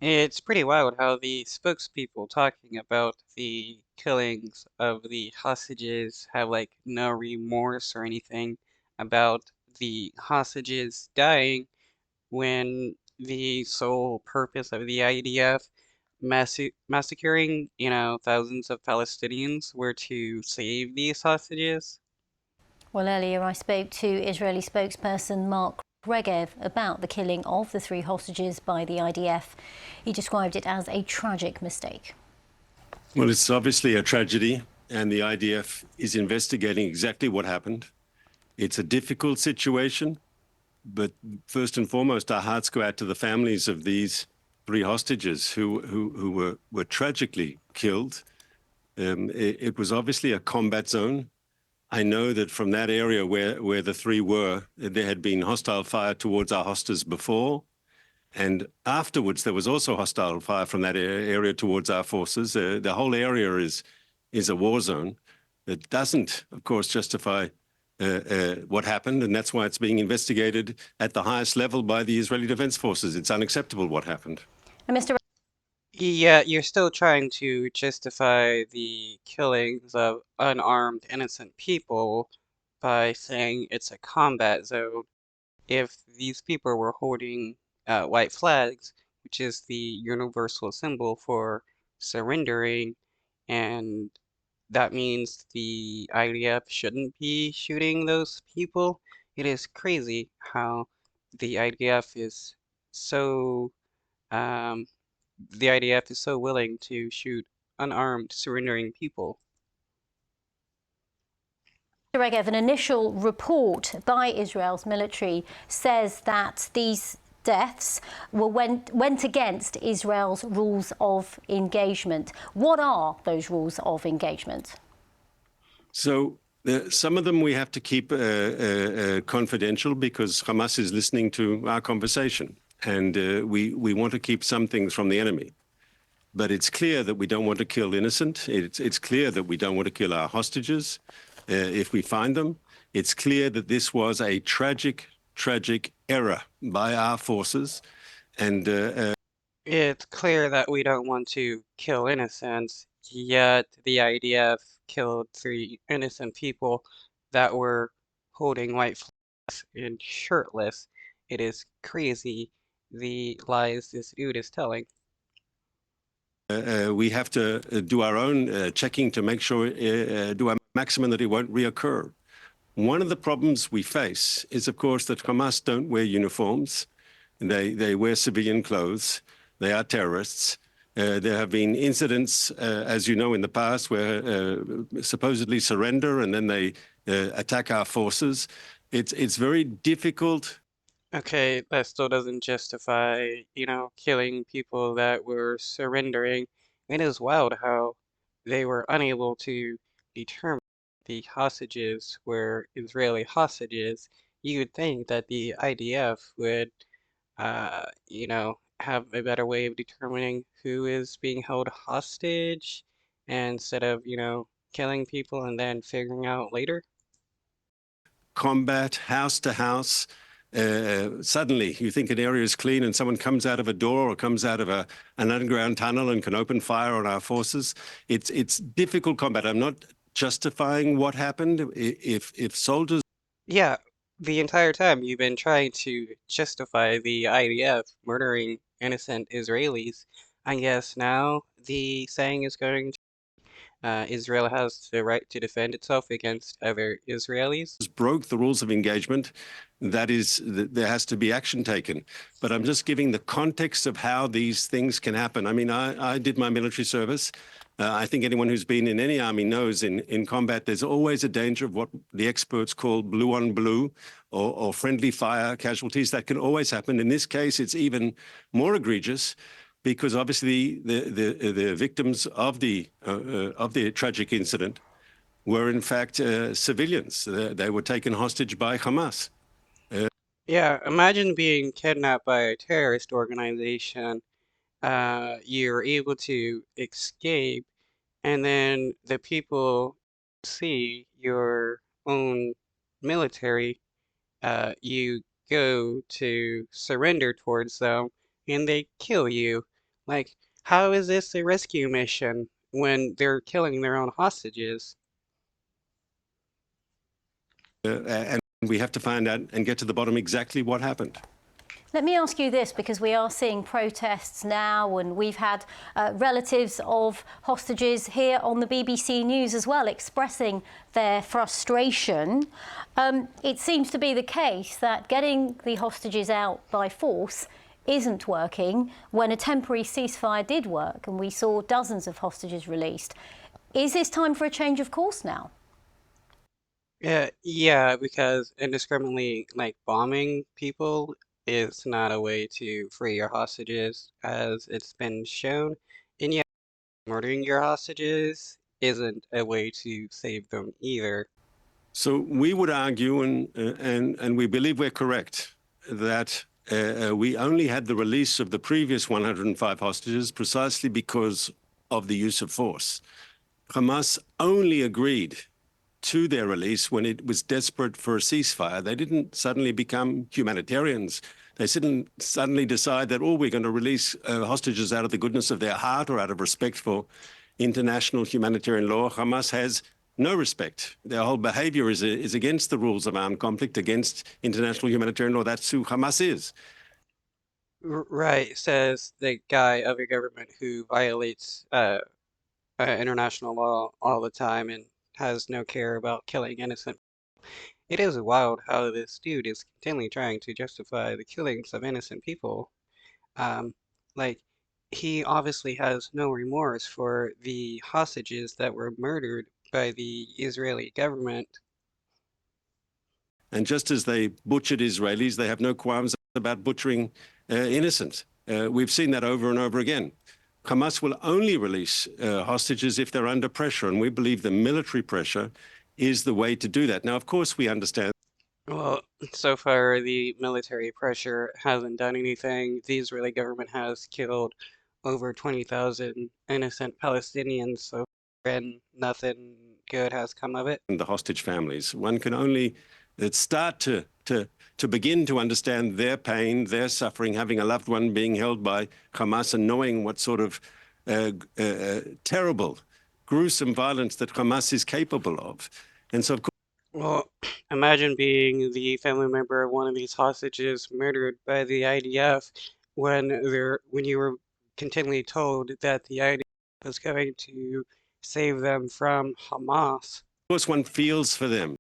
It's pretty wild how the spokespeople talking about the killings of the hostages have like no remorse or anything about the hostages dying when the sole purpose of the IDF massacring, thousands of Palestinians were to save these hostages. Well, earlier I spoke to Israeli spokesperson Mark Regev about the killing of the 3 hostages by the IDF. He described it as a tragic mistake. Well, it's obviously a tragedy, and the IDF is investigating exactly what happened. It's a difficult situation, but first and foremost, our hearts go out to the families of these 3 hostages who were tragically killed. It was obviously a combat zone. I know that from that area where the 3 were, there had been hostile fire towards our hostages before. And afterwards, there was also hostile fire from that area towards our forces. The whole area is a war zone. It doesn't, of course, justify what happened, and that's why it's being investigated at the highest level by the Israeli Defense Forces. It's unacceptable what happened. And Mr. Yeah, you're still trying to justify the killings of unarmed innocent people by saying it's a combat zone. If these people were holding white flags, which is the universal symbol for surrendering, and that means the IDF shouldn't be shooting those people. It is crazy how the IDF is so um, the IDF is so willing to shoot unarmed, surrendering people. Regev, an initial report by Israel's military says that these deaths went against Israel's rules of engagement. What are those rules of engagement? So some of them we have to keep confidential because Hamas is listening to our conversation, and we want to keep some things from the enemy. But it's clear that we don't want to kill innocent. It's clear that we don't want to kill our hostages if we find them. It's clear that this was a tragic, tragic error by our forces. And It's clear that we don't want to kill innocents, yet the IDF killed 3 innocent people that were holding white flags and shirtless. It is crazy the lies this dude is telling. we have to do our own checking to make sure, do our maximum that it won't reoccur. One of the problems we face is, of course, that Hamas don't wear uniforms. They wear civilian clothes. They are terrorists. There have been incidents, as you know, in the past where supposedly surrender and then they attack our forces. It's very difficult. Okay, that still doesn't justify, killing people that were surrendering. It is wild how they were unable to determine the hostages were Israeli hostages. You would think that the IDF would, have a better way of determining who is being held hostage instead of, killing people and then figuring out later. Combat, house to house. Suddenly, you think an area is clean and someone comes out of a door or comes out of an underground tunnel and can open fire on our forces. It's difficult combat. I'm not justifying what happened. If soldiers. Yeah, the entire time you've been trying to justify the IDF murdering innocent Israelis. I guess now the saying is going to Israel has the right to defend itself against other Israelis. Broke the rules of engagement, there has to be action taken. But I'm just giving the context of how these things can happen. I mean, I did my military service. I think anyone who's been in any army knows in combat, there's always a danger of what the experts call blue on blue or friendly fire casualties. That can always happen. In this case, it's even more egregious because obviously the victims of the tragic incident were in fact civilians. They were taken hostage by Hamas. Yeah, imagine being kidnapped by a terrorist organization. You're able to escape, and then the people see your own military. You go to surrender towards them, and they kill you. Like, how is this a rescue mission when they're killing their own hostages? And we have to find out and get to the bottom exactly what happened. Let me ask you this, because we are seeing protests now, and we've had relatives of hostages here on the BBC News as well expressing their frustration. It seems to be the case that getting the hostages out by force isn't working when a temporary ceasefire did work, and we saw dozens of hostages released. Is this time for a change of course now? Yeah, because indiscriminately, like, bombing people is not a way to free your hostages, as it's been shown. And yeah, murdering your hostages isn't a way to save them either. So we would argue, and we believe we're correct, that we only had the release of the previous 105 hostages precisely because of the use of force. Hamas only agreed to their release when it was desperate for a ceasefire. They didn't suddenly become humanitarians. They didn't suddenly decide that, oh, we're going to release hostages out of the goodness of their heart or out of respect for international humanitarian law. Hamas has no respect. Their whole behavior is against the rules of armed conflict, against international humanitarian law. That's who Hamas is. Right, says the guy of a government who violates international law all the time and has no care about killing innocent. It is wild how this dude is continually trying to justify the killings of innocent people. Um, like, he obviously has no remorse for the hostages that were murdered by the Israeli government. And just as they butchered Israelis, they have no qualms about butchering innocents. We've seen that over and over again. Hamas will only release hostages if they're under pressure, and we believe the military pressure is the way to do that. Now, of course, we understand. Well, so far the military pressure hasn't done anything. The Israeli government has killed over 20,000 innocent Palestinians so far, and nothing good has come of it. The hostage families. One can only start to begin to understand their pain, their suffering, having a loved one being held by Hamas and knowing what sort of terrible, gruesome violence that Hamas is capable of. And so, of course, Well, imagine being the family member of one of these hostages murdered by the IDF when you were continually told that the IDF was going to save them from Hamas. one feels for them.